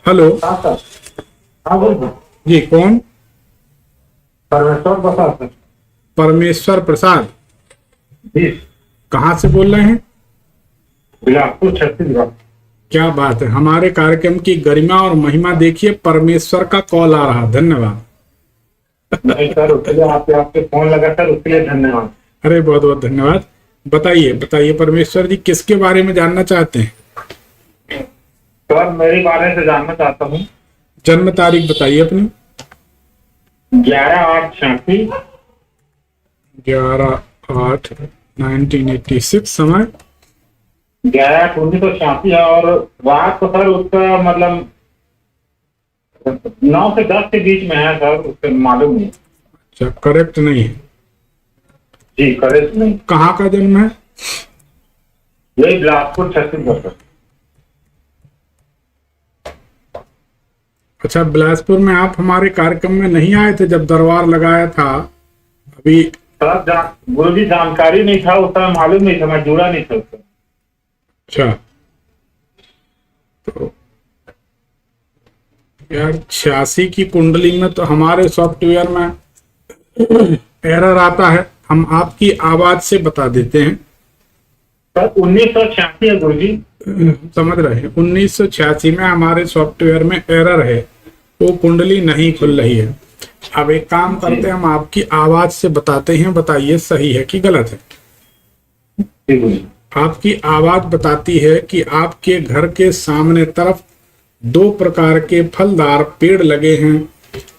Hello. हाँ sir. हाँ बोलिए। जी कौन? परमेश्वर प्रसाद सर। परमेश्वर प्रसाद। जी। कहाँ से बोल रहे हैं? बिलासपुर छत्तीसगढ़। क्या बात है, हमारे कार्यक्रम की गरिमा और महिमा देखिए, परमेश्वर का कॉल आ रहा। धन्यवाद। नहीं सर, उसके लिए आपके फोन लगा सर, उसके लिए धन्यवाद। अरे बहुत बहुत धन्यवाद। बताइए बताइए परमेश्वर जी, किसके बारे में जानना चाहते हैं? सर मेरे बारे से जानना चाहता हूँ। जन्म तारीख बताइए अपनी। 11/8/86। 11/8/1986। समय? 11/8/1986 है और रात को सर उसका मतलब 9 से 10 के बीच में है सर, उससे मालूम नहीं। अच्छा, करेक्ट नहीं है। जी करेक्ट नहीं। कहाँ का जन्म है? यही बिलासपुर छत्तीसगढ़ सर। अच्छा, बिलासपुर में आप हमारे कार्यक्रम में नहीं आए थे जब दरबार लगाया था अभी? सर गुरु जी जानकारी नहीं था, उसका मालूम नहीं था, मैं जुड़ा नहीं था उससे। अच्छा, तो यार 86 की कुंडली में तो हमारे सॉफ्टवेयर में एरर आता है। हम आपकी आवाज से बता देते हैं। सर 1986 है गुरु जी। समझ रहे हैं, 1986 में हमारे सॉफ्टवेयर में एरर है, वो कुंडली नहीं खुल रही है। अब एक काम करते हैं, हम आपकी आवाज से बताते हैं, बताइए सही है कि गलत है। जी गुरु जी। आपकी आवाज बताती है कि आपके घर के सामने तरफ 2 प्रकार के फलदार पेड़ लगे हैं,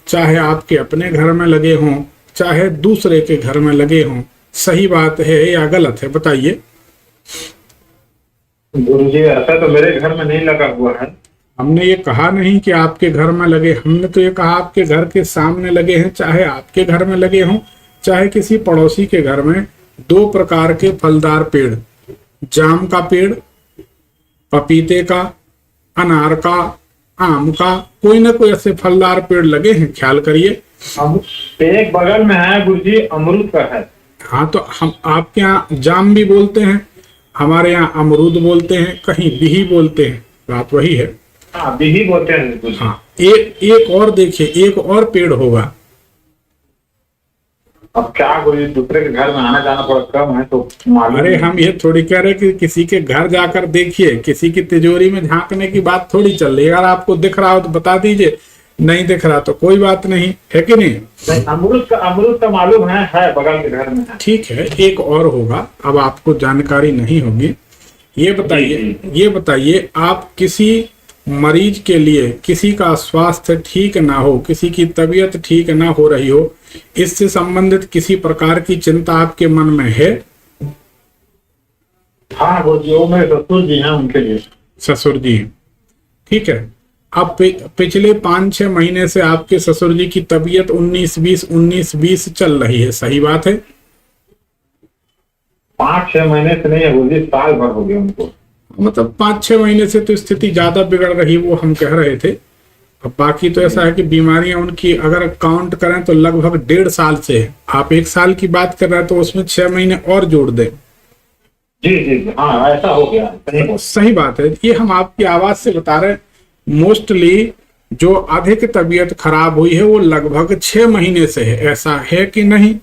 चाहे आपके अपने घर में लगे हों चाहे दूसरे के घर में लगे हों। सही बात है या गलत है, बताइए। गुरु जी ऐसा तो मेरे घर में नहीं लगा हुआ है। हमने ये कहा नहीं कि आपके घर में लगे, हमने तो ये कहा आपके घर के सामने लगे हैं, चाहे आपके घर में लगे हों चाहे किसी पड़ोसी के घर में। 2 प्रकार के फलदार पेड़, जाम का पेड़, पपीते का, अनार का, आम का, कोई ना कोई ऐसे फलदार पेड़ लगे हैं, ख्याल करिए। एक बगल में है गुरु जी, अमरूद का है। हाँ, तो हम आपके यहाँ जाम भी बोलते हैं, हमारे यहाँ अमरूद बोलते हैं, कहीं बिही बोलते हैं, बात वही है। हाँ बिही बोलते हैं गुरु जी। हाँ, एक और देखिए, एक और पेड़ होगा। अब क्या गुरु जी, दूसरे के घर में आना जाना थोड़ा कम है तो मालूम अरे नहीं। हम ये थोड़ी कह रहे कि किसी के घर जाकर देखिए, किसी की तिजोरी में झांकने की बात थोड़ी चल रही है। अगर आपको दिख रहा हो तो बता दीजिए, नहीं दिख रहा तो कोई बात नहीं, है कि नहीं? नहीं, अमरूद का मालूम है बगल के घर में है। ठीक है, एक और होगा, अब आपको जानकारी नहीं होगी। ये बताइए आप किसी मरीज के लिए, किसी का स्वास्थ्य ठीक ना हो, किसी की तबीयत ठीक ना हो रही हो, इससे संबंधित किसी प्रकार की चिंता आपके मन में है? हाँ गुरु जी, वो मेरे ससुर जी हैं, उनके लिए। ससुर जी, ठीक है। अब पिछले 5-6 महीने से आपके ससुर जी की तबीयत 19-20 चल रही है, सही बात है? 5-6 महीने से नहीं है गुरु जी, साल भर हो गया उनको। मतलब 5-6 महीने से तो स्थिति ज्यादा बिगड़ रही, वो हम कह रहे थे। अब बाकी तो ऐसा है कि बीमारियां उनकी अगर काउंट करें तो लगभग 1.5 साल से है। आप 1 साल की बात कर रहे हैं तो उसमें 6 महीने और जोड़ दें। जी जी हाँ, ऐसा हो गया। सही बात है, ये हम आपकी आवाज से बता रहे हैं। मोस्टली जो अधिक तबीयत खराब हुई है वो लगभग 6 महीने से है, ऐसा है कि नहीं?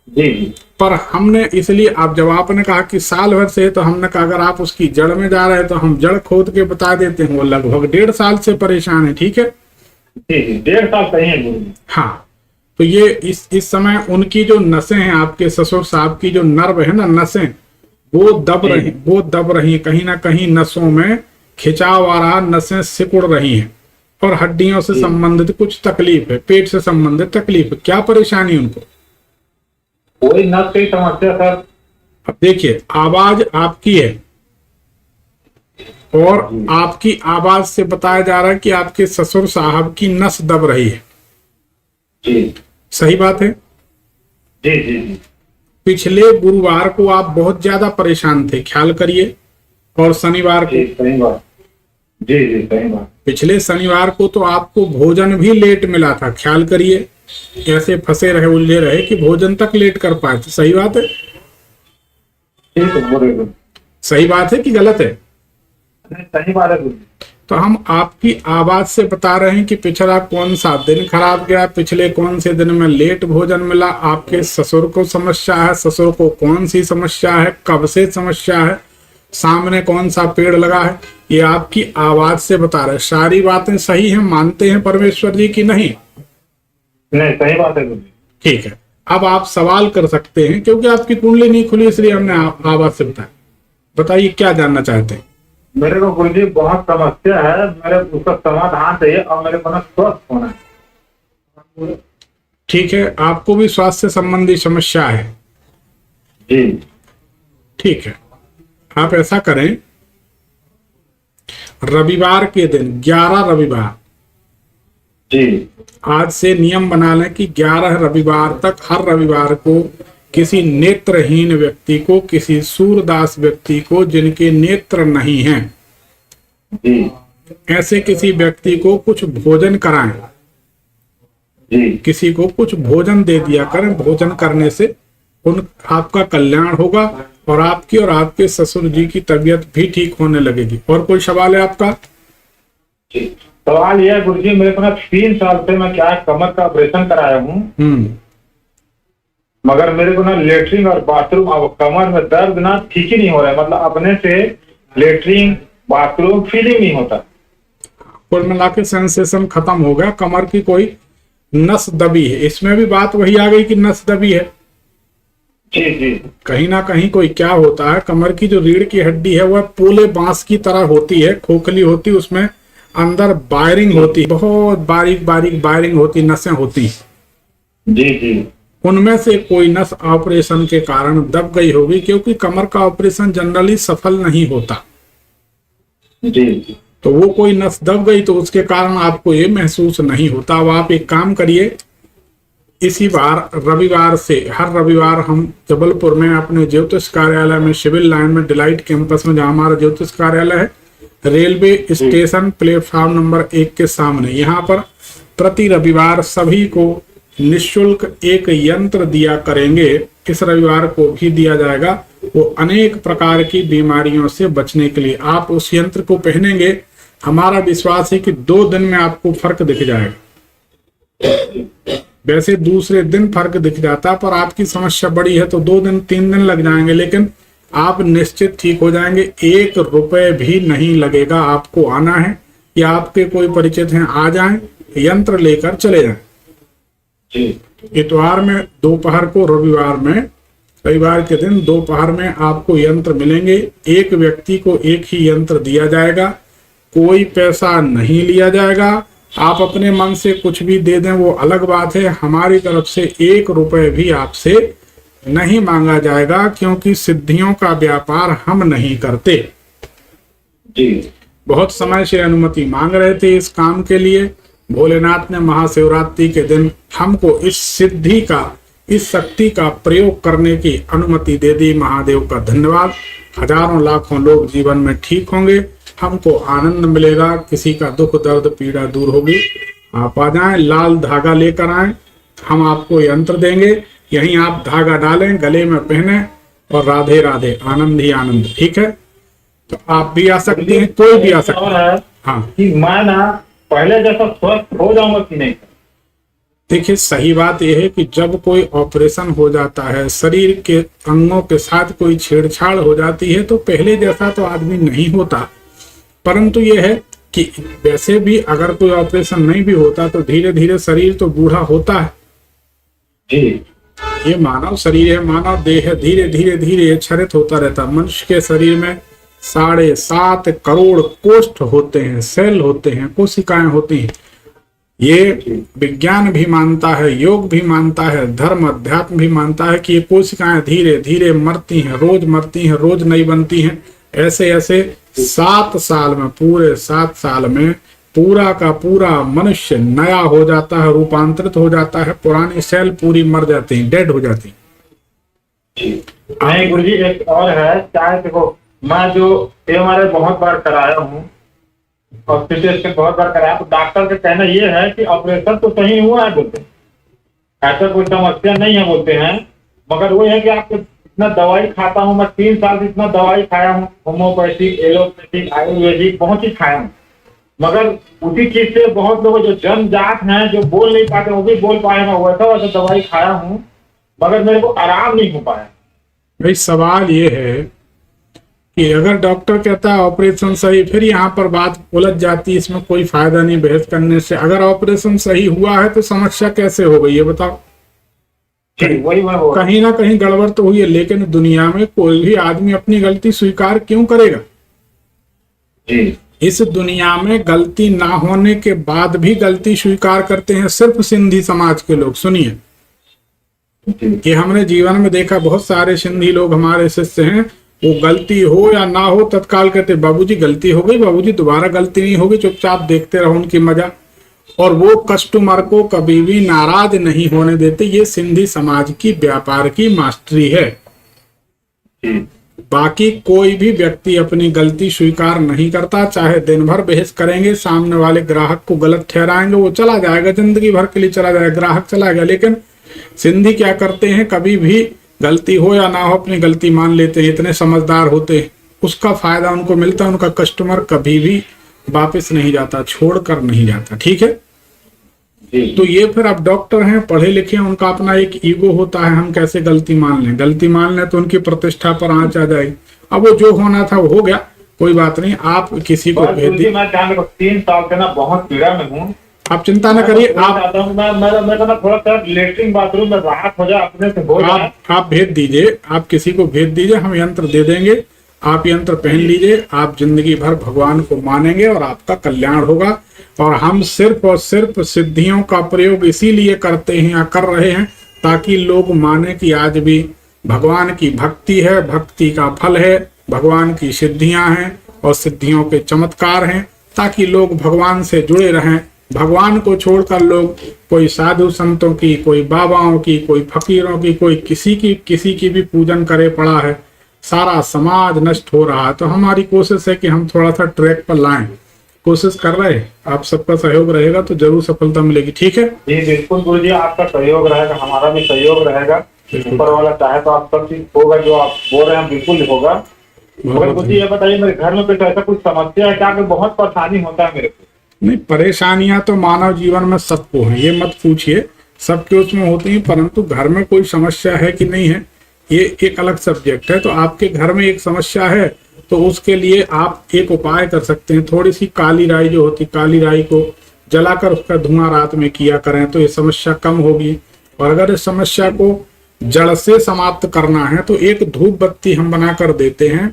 जी जी। पर हमने इसलिए, आप जब आपने कहा कि साल भर से है, तो हमने कहा अगर आप उसकी जड़ में जा रहे हैं तो हम जड़ खोद के बता देते हैं। वो लगभग 1.5 साल से परेशान है, ठीक है? जी जी, 1.5 साल सही है गुरु जी। हाँ, तो ये इस समय उनकी जो नसें हैं, आपके ससुर साहब की जो नर्व है ना, नसें, वो दब रही, कहीं ना कहीं नसों में खिंचाव आ रहा, नसें सिकुड़ रही हैं और हड्डियों से संबंधित कुछ तकलीफ है, पेट से संबंधित तकलीफ है। क्या परेशानी उनको? कोई नस की समस्या सर। अब देखिए, आवाज आपकी है और आपकी आवाज से बताया जा रहा है कि आपके ससुर साहब की नस दब रही है। जी सही बात है? जी जी जी। पिछले गुरुवार को आप बहुत ज्यादा परेशान थे, ख्याल करिए, और शनिवार को। सही बात। जी जी सही बात। पिछले शनिवार को तो आपको भोजन भी लेट मिला था, ख्याल करिए। ऐसे फंसे रहे, उलझे रहे कि भोजन तक लेट कर पाए थे। सही बात है? ठीक है, बोले गुरु। सही बात है कि गलत है? नहीं, सही बात है गुरु। तो हम आपकी आवाज से बता रहे हैं कि पिछला कौन सा दिन खराब गया, पिछले कौन से दिन में लेट भोजन मिला, आपके ससुर को समस्या है, ससुर को कौन सी समस्या है, कब से समस्या है, सामने कौन सा पेड़ लगा है, ये आपकी आवाज से बता रहे हैं। सारी बातें सही हैं, मानते हैं परमेश्वर जी की नहीं? नहीं, सही बात है गुरुजी। ठीक है, अब आप सवाल कर सकते हैं, क्योंकि आपकी कुंडली नहीं खुली इसलिए हमने आवाज से बताया। बताइए क्या जानना चाहते हैं? मेरे को गुरुजी बहुत समस्या है, मेरे उसका समाधान चाहिए और मेरे को ना स्वस्थ होना है। ठीक है, आपको भी स्वास्थ्य संबंधी समस्या है? जी ठीक है, आप ऐसा करें, रविवार के दिन 11 रविवार, जी आज से नियम बना लें कि 11 रविवार तक हर रविवार को किसी नेत्रहीन व्यक्ति को, किसी सूरदास व्यक्ति को जिनके नेत्र नहीं हैं, जी ऐसे किसी व्यक्ति को कुछ भोजन कराएं, जी किसी को कुछ भोजन दे दिया करें। भोजन करने से आपका कल्याण होगा और आपके ससुर जी की तबीयत भी ठीक होने लगेगी। और कोई सवाल है आपका? जी। सवाल यह है गुरुजी, मेरे को ना 3 साल से मैं क्या है, कमर का ऑपरेशन कराया हूँ, मगर मेरे को ना लेटरिन और बाथरूम, अब कमर में दर्द ना ठीक ही नहीं हो रहा है, मतलब अपने से लेटरिन बाथरूम फीलिंग नहीं होता। कुल मिला के सेंसेशन खत्म हो गया, कमर की कोई नस दबी है। इसमें भी बात वही आ गई कि नस दबी है। जी जी कहीं ना कहीं कोई क्या होता है, कमर की जो रीढ़ की हड्डी है वह पोले बांस की तरह होती है, खोखली होती, उसमें अंदर वायरिंग होती, बहुत बारीक बारीक वायरिंग होती, नसें होती। जी जी उनमें से कोई नस ऑपरेशन के कारण दब गई होगी, क्योंकि कमर का ऑपरेशन जनरली सफल नहीं होता। जी तो वो कोई नस दब गई तो उसके कारण आपको ये महसूस नहीं होता। अब आप एक काम करिए, इसी बार रविवार से हर रविवार हम जबलपुर में अपने ज्योतिष कार्यालय में, सिविल लाइन में, डिलाइट कैंपस में, जहां हमारा ज्योतिष कार्यालय है, रेलवे स्टेशन प्लेटफॉर्म नंबर 1 के सामने, यहाँ पर प्रति रविवार सभी को निःशुल्क एक यंत्र दिया करेंगे। इस रविवार को भी दिया जाएगा, वो अनेक प्रकार की बीमारियों से बचने के लिए। आप उस यंत्र को पहनेंगे, हमारा विश्वास है कि 2 दिन में आपको फर्क दिख जाएगा। वैसे दूसरे दिन फर्क दिख जाता, पर आपकी समस्या बड़ी है तो 2 दिन 3 दिन लग जाएंगे, लेकिन आप निश्चित ठीक हो जाएंगे। 1 रुपए भी नहीं लगेगा। आपको आना है या आपके कोई परिचित हैं, आ जाएं, यंत्र लेकर चले जाएं। इतवार में दोपहर को, रविवार के दिन दोपहर में आपको यंत्र मिलेंगे। एक व्यक्ति को एक ही यंत्र दिया जाएगा, कोई पैसा नहीं लिया जाएगा। आप अपने मन से कुछ भी दे दें वो अलग बात है, हमारी तरफ से 1 रुपए भी आपसे नहीं मांगा जाएगा, क्योंकि सिद्धियों का व्यापार हम नहीं करते। जी बहुत समय से अनुमति मांग रहे थे इस काम के लिए। भोलेनाथ ने महाशिवरात्रि के दिन हमको इस सिद्धि का, इस शक्ति का प्रयोग करने की अनुमति दे दी। महादेव का धन्यवाद। हजारों लाखों लोग जीवन में ठीक होंगे, हमको आनंद मिलेगा, किसी का दुख दर्द पीड़ा दूर होगी। आप आ जाएं, लाल धागा लेकर आएं, हम आपको यंत्र देंगे। यहीं आप धागा डालें, गले में पहने और राधे राधे, आनंद ही आनंद। ठीक है, तो आप भी आ सकते हैं, कोई भी आ सकता है। हाँ, कि मैं ना पहले जैसा स्वस्थ हो जाऊंगा कि नहीं? देखिए, सही बात यह है कि जब कोई ऑपरेशन हो जाता है, शरीर के अंगों के साथ कोई छेड़छाड़ हो जाती है, तो पहले जैसा तो आदमी नहीं होता। परंतु यह है कि वैसे भी अगर कोई ऑपरेशन नहीं भी होता तो धीरे धीरे शरीर तो बूढ़ा होता है। जी ये मानव शरीर है, मानव देह है, धीरे धीरे धीरे क्षरित होता रहता है। मनुष्य के शरीर में 7.5 करोड़ कोष्ठ होते हैं, सेल होते हैं, कोशिकाएं होती हैं। ये विज्ञान भी मानता है, योग भी मानता है, धर्म अध्यात्म भी मानता है कि ये कोशिकाएं धीरे धीरे मरती हैं, रोज मरती हैं, रोज नई बनती हैं। ऐसे ऐसे 7 साल में, पूरे 7 साल में पूरा का पूरा मनुष्य नया हो जाता है, रूपांतरित हो जाता है। पुरानी सेल पूरी मर जाती हैं, डेड हो जाती हैं। नहीं गुरुजी, एक और है, चाहे देखो मैं जो हमारे बहुत बार कराया हूँ और टेस्ट बहुत बार कराया, तो डॉक्टर का कहना ये है कि ऑपरेशन तो सही हुआ है बोलते हैं, ऐसा कोई समस्या नहीं है बोलते हैं, मगर वो है कि आप इतना दवाई खाता हूँ मैं, 3 साल से इतना दवाई खाया हूँ, होम्योपैथिक, एलोपैथिक, आयुर्वेदिक, बहुत चीज खाया हूँ, मगर उसी चीज से बहुत लोग जो जनजात हैं जो बोल नहीं पाते वो भी बोल पाए। मैं वैसा वैसा दवाई खाया हूँ मगर मेरे को आराम नहीं हो पाया। भाई सवाल ये है कि अगर डॉक्टर कहता है ऑपरेशन सही, फिर यहाँ पर बात उलझ जाती है, इसमें कोई फायदा नहीं बहस करने से। अगर ऑपरेशन सही हुआ है तो समस्या कैसे हो गई ये बताओ। वही मैं बोल रहा हूँ। कहीं ना कहीं गड़बड़ तो हुई है, लेकिन दुनिया में कोई भी आदमी अपनी गलती स्वीकार क्यों करेगा। जी इस दुनिया में गलती ना होने के बाद भी गलती स्वीकार करते हैं सिर्फ सिंधी समाज के लोग। सुनिए कि हमने जीवन में देखा, बहुत सारे सिंधी लोग हमारे शिष्य हैं, वो गलती हो या ना हो तत्काल कहते बाबूजी गलती हो गई, बाबूजी दोबारा गलती नहीं होगी, चुपचाप देखते रहो उनकी मजा। और वो कस्टमर को कभी भी नाराज नहीं होने देते। ये सिंधी समाज की व्यापार की मास्टरी है। बाकी कोई भी व्यक्ति अपनी गलती स्वीकार नहीं करता, चाहे दिन भर बहस करेंगे, सामने वाले ग्राहक को गलत ठहराएंगे, वो चला जाएगा, जिंदगी भर के लिए चला जाएगा, ग्राहक चला गया। लेकिन सिंधी क्या करते हैं, कभी भी गलती हो या ना हो अपनी गलती मान लेते हैं, इतने समझदार होते हैं, उसका फायदा उनको मिलता है। उनका कस्टमर कभी भी वापस नहीं जाता, छोड़कर नहीं जाता। ठीक है, तो ये फिर अब डॉक्टर हैं, पढ़े लिखे हैं, उनका अपना एक ईगो होता है, हम कैसे गलती मान लें। गलती मान लें तो उनकी प्रतिष्ठा पर आंच आ जाएगी। अब वो जो होना था वो हो गया, कोई बात नहीं। आप किसी को भेज दी, मैं 3 साल से ना बहुत पीड़ा में हूँ। आप चिंता न करिए। मैं थोड़ा सा लेटरिन बाथरूम में राहत हो जाए अपने से हो जाए। आप भेज दीजिए, आप किसी को भेज दीजिए, हम यंत्र दे देंगे, आप यंत्र पहन लीजिए, आप जिंदगी भर भगवान को मानेंगे और आपका कल्याण होगा। और हम सिर्फ और सिर्फ सिद्धियों का प्रयोग इसीलिए करते हैं या कर रहे हैं ताकि लोग माने कि आज भी भगवान की भक्ति है, भक्ति का फल है, भगवान की सिद्धियां हैं और सिद्धियों के चमत्कार हैं, ताकि लोग भगवान से जुड़े रहें। भगवान को छोड़कर लोग कोई साधु संतों की, कोई बाबाओं की, कोई फकीरों की, कोई किसी की भी पूजन करे पड़ा है। सारा समाज नष्ट हो रहा है। तो हमारी कोशिश है कि हम थोड़ा सा ट्रैक पर लाएं, कोशिश कर रहे हैं। आप सबका सहयोग रहेगा तो जरूर सफलता मिलेगी। ठीक है जी बिल्कुल गुरु जी, आपका सहयोग रहेगा, हमारा भी सहयोग रहेगा। ऊपर वाला चाहे तो आप सब चीज होगा, जो आप बोल रहे हैं बिल्कुल होगा। मगर गुरु जी ये बताइए, मेरे घर में कुछ ऐसा कुछ समस्या है क्या? बहुत परेशानी होता है मेरे को। नहीं, परेशानियां तो मानव जीवन में सबको है, ये मत पूछिए, सबके उसमें होती हैं, परंतु घर में कोई समस्या है कि नहीं है ये एक अलग सब्जेक्ट है। तो आपके घर में एक समस्या है तो उसके लिए आप एक उपाय कर सकते हैं। थोड़ी सी काली राई जो होती, काली राई को जलाकर उसका धुआं रात में किया करें तो ये समस्या कम होगी। और अगर इस समस्या को जड़ से समाप्त करना है तो एक धूप बत्ती हम बना कर देते हैं,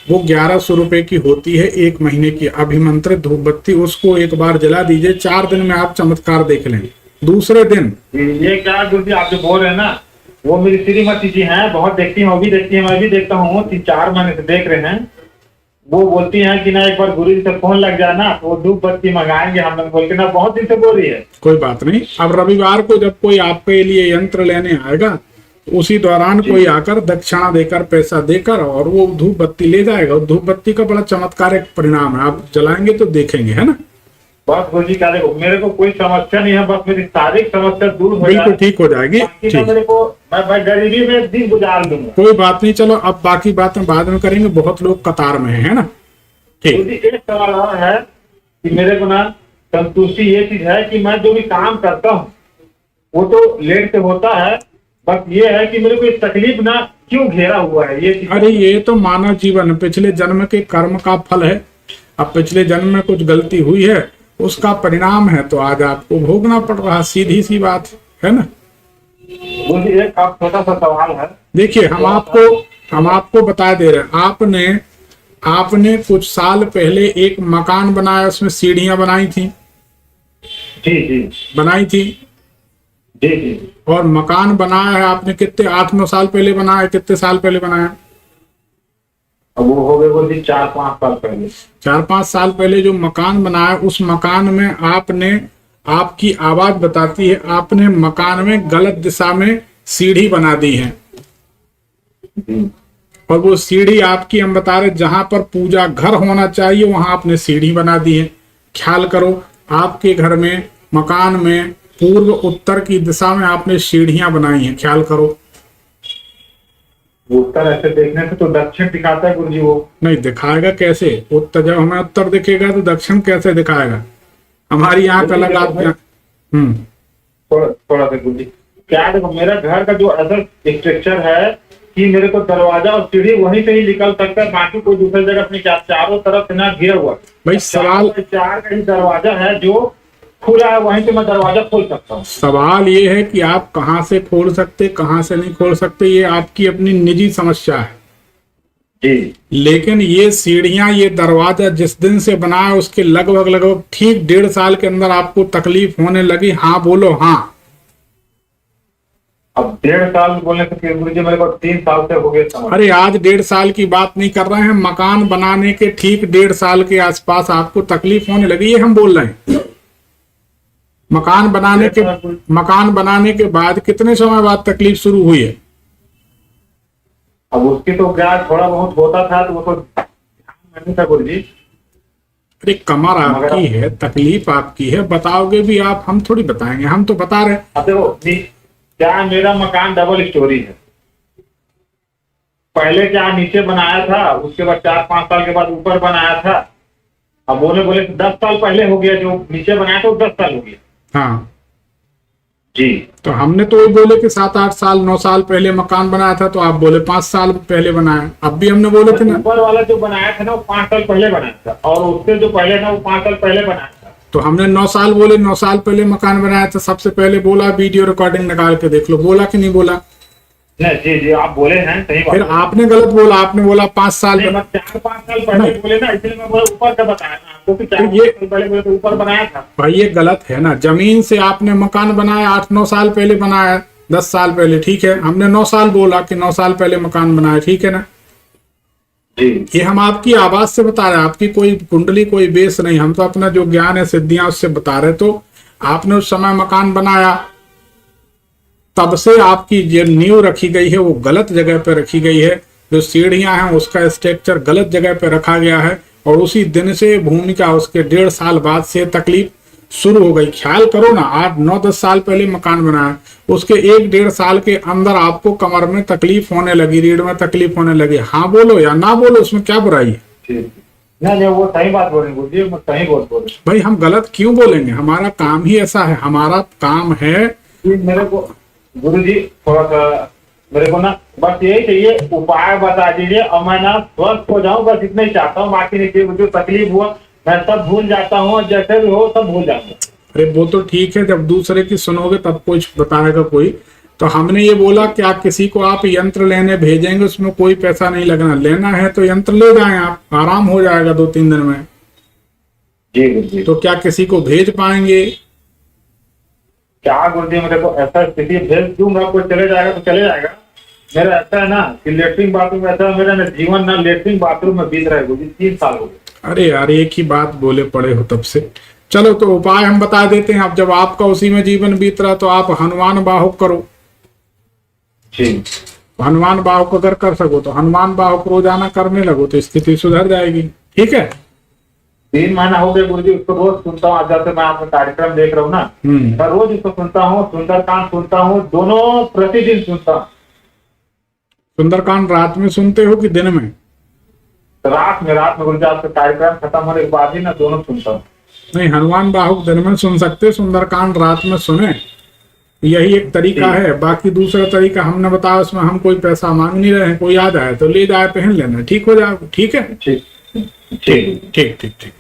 वो 1100 रुपए की होती है, 1 महीने की अभिमंत्रित धूप बत्ती। उसको एक बार जला दीजिए, 4 दिन में आप चमत्कार देख लेंगे। दूसरे दिन ये क्या गुरु जी आप जो बोल रहे हैं ना, वो मेरी श्रीमती जी हैं, बहुत देखती हैं, वो भी देखती है, मैं भी देखता हूँ, 3-4 महीने से देख रहे हैं। वो बोलती हैं कि ना एक बार गुरु जी से फोन लग जाए ना तो वो धूप बत्ती मंगाएंगे हम लोग, बोल के ना बहुत दिन से बोल रही है। कोई बात नहीं, अब रविवार को जब कोई आपके लिए यंत्र लेने आएगा तो उसी दौरान कोई आकर दक्षिणा देकर, पैसा देकर और वो धूप बत्ती ले जाएगा। और धूप बत्ती का बड़ा चमत्कारिक परिणाम है, आप जलाएंगे तो देखेंगे, है ना। बस गुरु जी क्या देखो, मेरे को कोई समस्या नहीं है, बस मेरी शारीरिक समस्या दूर हो बिल्कुल ठीक हो जाएगी। ठीक ठीक, मेरे को मैं गरीबी में दिन गुजार दूंगा। कोई बात नहीं, चलो अब बाकी बातें बाद में करेंगे, बहुत लोग कतार में है ना। गुरु जी एक सवाल और है कि मेरे को ना संतुष्टि ये चीज है कि मैं जो भी काम करता हूँ वो तो लेट से होता है, बस ये है कि मेरे को इस तकलीफ ना क्यों घेरा हुआ है ये चीज। अरे ये तो मानव जीवन पिछले जन्म के कर्म का फल है। अब पिछले जन्म में कुछ गलती हुई है, उसका परिणाम है, तो आज आपको भोगना पड़ रहा, सीधी सी बात है ना। गुरु जी एक आप छोटा सा सवाल है। देखिए हम आपको बता दे रहे हैं, आपने कुछ साल पहले एक मकान बनाया, उसमें सीढ़ियां बनाई थी। जी जी बनाई थी जी जी। और मकान बनाया है आपने कितने 8-9 साल पहले बनाया, कितने साल पहले बनाया? अब वो हो गए बोल 4-5 साल पहले। 4-5 साल पहले जो मकान बनाया, उस मकान में आपने, आपकी आवाज बताती है, आपने मकान में गलत दिशा में सीढ़ी बना दी है। और वो सीढ़ी आपकी, हम बता रहे, जहां पर पूजा घर होना चाहिए वहां आपने सीढ़ी बना दी है। ख्याल करो, आपके घर में, मकान में पूर्व उत्तर की दिशा में आपने सीढ़ियां बनाई हैं, ख्याल करो। उत्तर ऐसे देखने से तो दक्षिण दिखाता है गुरुजी वो। नहीं दिखाएगा कैसे? उत्तर, जब हमें उत्तर दिखेगा तो दक्षिण कैसे दिखाएगा? हमारी आंख अलग, आपकी आंख। थोड़ा सा गुरुजी, क्या है, देखो मेरा घर का जो ऐसा स्ट्रक्चर है कि मेरे को दरवाजा और सीढ़ी वहीं से ही निकल सकता है, बाकी कोई दूसरी जगह अपनी चारों तरफ से ना घिरा हुआ। भाई सवाल, चार का ही दरवाजा है जो खुला है, वहीं से मैं दरवाजा खोल सकता हूँ। सवाल ये है कि आप कहाँ से खोल सकते, कहाँ से नहीं खोल सकते, ये आपकी अपनी निजी समस्या है जी। लेकिन ये सीढ़ियां, ये दरवाजा जिस दिन से बना है उसके लगभग ठीक 1.5 साल के अंदर आपको तकलीफ होने लगी। हाँ बोलो हाँ। अब 1.5 साल बोलने से फिर गुरुजी मेरे को 3 साल से हो गए समझ। अरे आज 1.5 साल की बात नहीं कर रहे हैं, मकान बनाने के ठीक 1.5 साल के आसपास आपको तकलीफ होने लगी, ये हम बोल रहे हैं। मकान बनाने के बाद कितने समय बाद तकलीफ शुरू हुई है? अब उसकी तो क्या थोड़ा बहुत होता था तो वो तो ध्यान नहीं था गुरुजी। अरे कमर आपकी है, तकलीफ आपकी है, बताओगे भी आप, हम थोड़ी बताएंगे, हम तो बता रहे हैं। अब देखो क्या मेरा मकान डबल स्टोरी है, पहले क्या नीचे बनाया था, उसके बाद 4-5 साल के बाद ऊपर बनाया था। अब बोले 10 साल पहले हो गया, जो नीचे बनाया था वो 10 साल हो गया। हाँ जी। तो हमने तो वही बोले कि 7-8 साल 9 साल पहले मकान बनाया था, तो आप बोले 5 साल पहले बनाया। अब भी हमने बोले थे ना, ऊपर वाला जो बनाया था ना वो 5 साल पहले बनाया था, और उससे जो पहले था वो 5 साल पहले बनाया था। तो हमने 9 साल बोले, 9 साल पहले मकान बनाया था, सबसे पहले बोला, वीडियो रिकॉर्डिंग निकाल के देख लो, बोला कि नहीं बोला? नहीं जी जी, आप बोले हैं सही बात। फिर आपने गलत बोला, आपने बोला 5 साल। 4-5 साल पहले बोले ना, इसलिए मैं बोला ऊपर का बताया था आपको कि 4 ये साल पहले बोले तो ऊपर बनाया था। भाई ये गलत है ना, जमीन से आपने मकान बनाया 8-9 साल पहले बनाया, 10 साल पहले, ठीक है। हमने 9 साल बोला कि 9 साल पहले मकान बनाया, ठीक है ना जी। ये हम आपकी आवाज से बता रहे हैं, आपकी कोई कुंडली कोई बेस नहीं, हम तो अपना जो ज्ञान है सिद्धियां उससे बता रहे। तो आपने उस समय मकान बनाया, तब से आपकी जो नींव रखी गई है वो गलत जगह पे रखी गई है, जो सीढ़ियां हैं उसका स्ट्रक्चर गलत जगह पे रखा गया है, और उसी दिन से भूमिका उसके 1.5 साल बाद से तकलीफ शुरू हो गई। ख्याल करो ना, आप 9-10 साल पहले मकान बनाया, उसके 1-1.5 साल के अंदर आपको कमर में तकलीफ होने लगी, रीढ़ में तकलीफ होने लगी। हाँ बोलो या ना बोलो, उसमें क्या बुराई है? नहीं वो सही बात बोल रहे हैं, सही बोल रहे। भाई हम गलत क्यों बोलेंगे? हमारा काम ही ऐसा है, हमारा काम है। मेरे को गुरुजी थोड़ा सा मेरे को ना बस यही चाहिए, उपाय बता दीजिए और मैं ना स्वस्थ हो जाऊं, बस इतना ही चाहता हूँ। बाकी नहीं, जो तकलीफ हुआ मैं सब भूल जाता हूँ, जैसे भी हो सब भूल जाऊंगा। अरे वो तो ठीक है, जब दूसरे की सुनोगे तब कुछ बताएगा कोई। तो हमने ये बोला कि आप किसी को आप यंत्र लेने भेजेंगे, उसमें कोई पैसा नहीं लगना, लेना है तो यंत्र ले जाएं, आप आराम हो जाएगा 2-3 दिन में। जी। तो क्या किसी को भेज पाएंगे? क्या गुरुजी मेरे को ऐसा स्थिति भेज दूंगा, कोई चले जाएगा तो चले जाएगा। मेरा ऐसा है ना कि लेटरिन बाथरूम ऐसा मेरा ना जीवन ना लेटरिन बाथरूम में बीत रहा है गुरुजी, 3 साल हो गए। अरे यार एक ही बात बोले पड़े हो तब से। चलो तो उपाय हम बता देते हैं। अब जब आपका उसी में जीवन बीत रहा तो आप हनुमान बाहुक करो। जी। हनुमान बाहुक अगर कर सको तो हनुमान बाहुक रोजाना करने लगो तो स्थिति सुधर जाएगी, ठीक है। 3 महीना हो गया गुरुजी, उसको रोज सुनता हूँ। जब से मैं आपका कार्यक्रम देख रहा हूँ ना, मैं रोज उसको सुनता हूँ, सुंदरकांड सुनता हूँ, दोनों प्रतिदिन सुनता हूँ। सुंदरकांड रात में सुनते हो कि दिन में? रात में गुरुजी, आपका कार्यक्रम खत्म होने के बाद ही ना दोनों सुनता हूँ। नहीं, हनुमान बाहुक दिन में सुन सकते, सुंदरकांड रात में सुने, यही एक तरीका है। बाकी दूसरा तरीका हमने बताया, उसमें हम कोई पैसा मांग नहीं रहे हैं, कोई आ जाए तो ले जाए, पहन लेना, ठीक हो जाए, ठीक है। ठीक। ठीक।